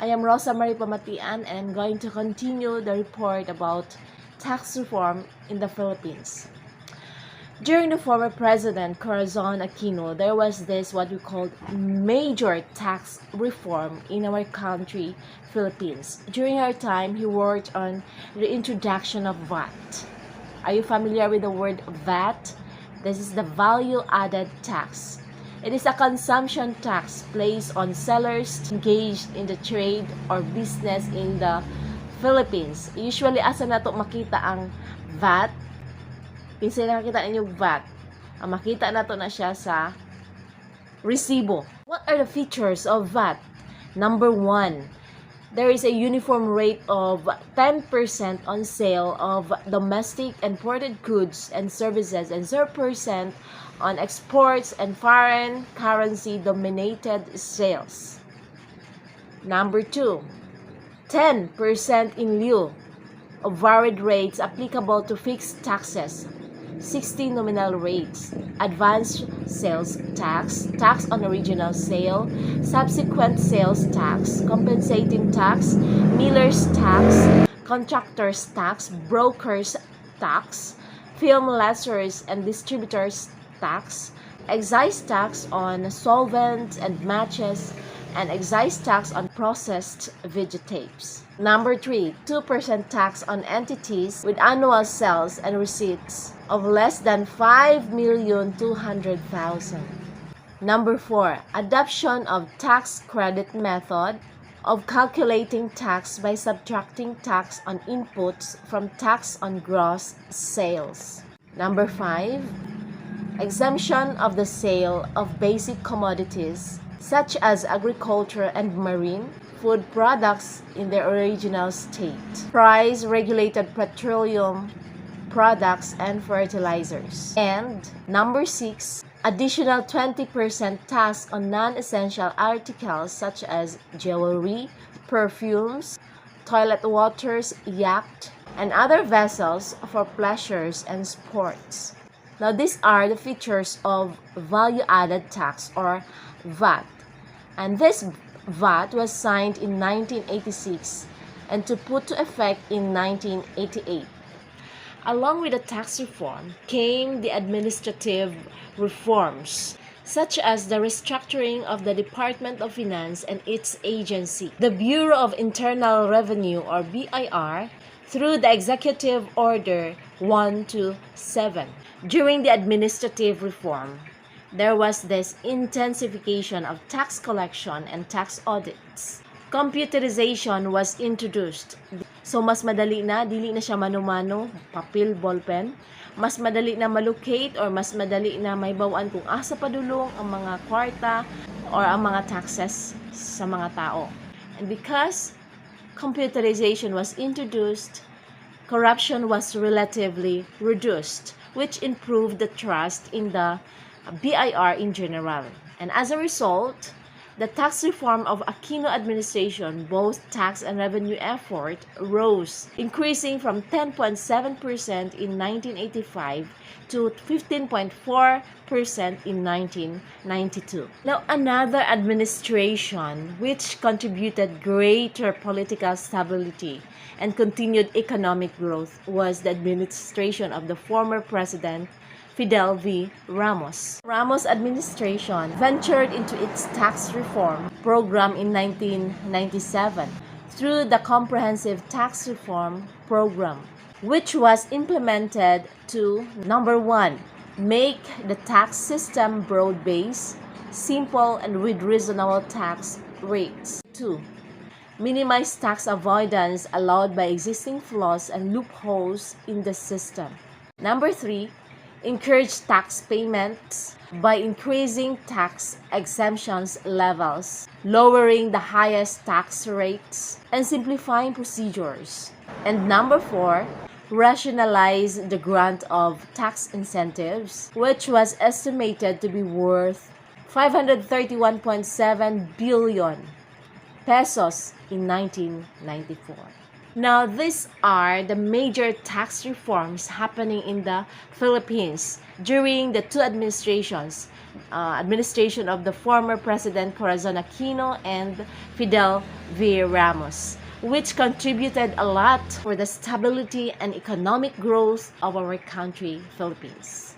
I am Rosa Marie Pamatian and I'm going to continue the report about tax reform in the Philippines. During the former President Corazon Aquino, there was this what we called major tax reform in our country, Philippines. During her time, he worked on the introduction of VAT. Are you familiar with the word VAT? This is the value added tax. It is a consumption tax placed on sellers engaged in the trade or business in the Philippines. Usually, asa na to makita ang VAT? Pinsay nakakita ninyo VAT. Ang makita na to na siya sa resibo. What are the features of VAT? Number 1, there is a uniform rate of 10% on sale of domestic imported goods and services and 0% on exports and foreign currency dominated sales. Number 2, 10% in lieu of varied rates applicable to fixed taxes, 60 nominal rates, advanced sales tax, tax on original sale, subsequent sales tax, compensating tax, miller's tax, contractor's tax, broker's tax, film lessors and distributors tax, excise tax on solvents and matches, and excise tax on processed vegetables. Number 3, 2% tax on entities with annual sales and receipts of less than 5,200,000. Number 4, adoption of tax credit method of calculating tax by subtracting tax on inputs from tax on gross sales. Number 5, exemption of the sale of basic commodities such as agriculture and marine food products in their original state, price-regulated petroleum products and fertilizers. And number 6, additional 20% tax on non-essential articles such as jewelry, perfumes, toilet waters, yacht, and other vessels for pleasures and sports. Now, these are the features of value-added tax or VAT. And this VAT was signed in 1986 and to put to effect in 1988. Along with the tax reform came the administrative reforms, such as the restructuring of the Department of Finance and its agency, the Bureau of Internal Revenue or BIR, through the Executive Order 127. During the administrative reform, there was this intensification of tax collection and tax audits. Computerization was introduced. So, mas madali na, dili na siya mano-mano, papel, ballpen. Mas madali na malocate or mas madali na may bawaan kung asa padulong ang mga kwarta or ang mga taxes sa mga tao. And because computerization was introduced, corruption was relatively reduced, which improved the trust in the BIR in general. And as a result, the tax reform of Aquino administration, both tax and revenue effort rose, increasing from 10.7% in 1985 to 15.4% in 1992. Now, another administration which contributed greater political stability and continued economic growth was the administration of the former President Fidel V. Ramos. Ramos administration ventured into its tax reform program in 1997 through the Comprehensive Tax Reform Program, which was implemented to, number 1, make the tax system broad-based, simple, and with reasonable tax rates. 2, minimize tax avoidance allowed by existing flaws and loopholes in the system. Number 3, encourage tax payments by increasing tax exemptions levels, lowering the highest tax rates, and simplifying procedures. And number 4, rationalize the grant of tax incentives, which was estimated to be worth 531.7 billion pesos in 1994. Now, these are the major tax reforms happening in the Philippines during the two administrations, administration of the former President Corazon Aquino and Fidel V. Ramos, which contributed a lot for the stability and economic growth of our country, Philippines.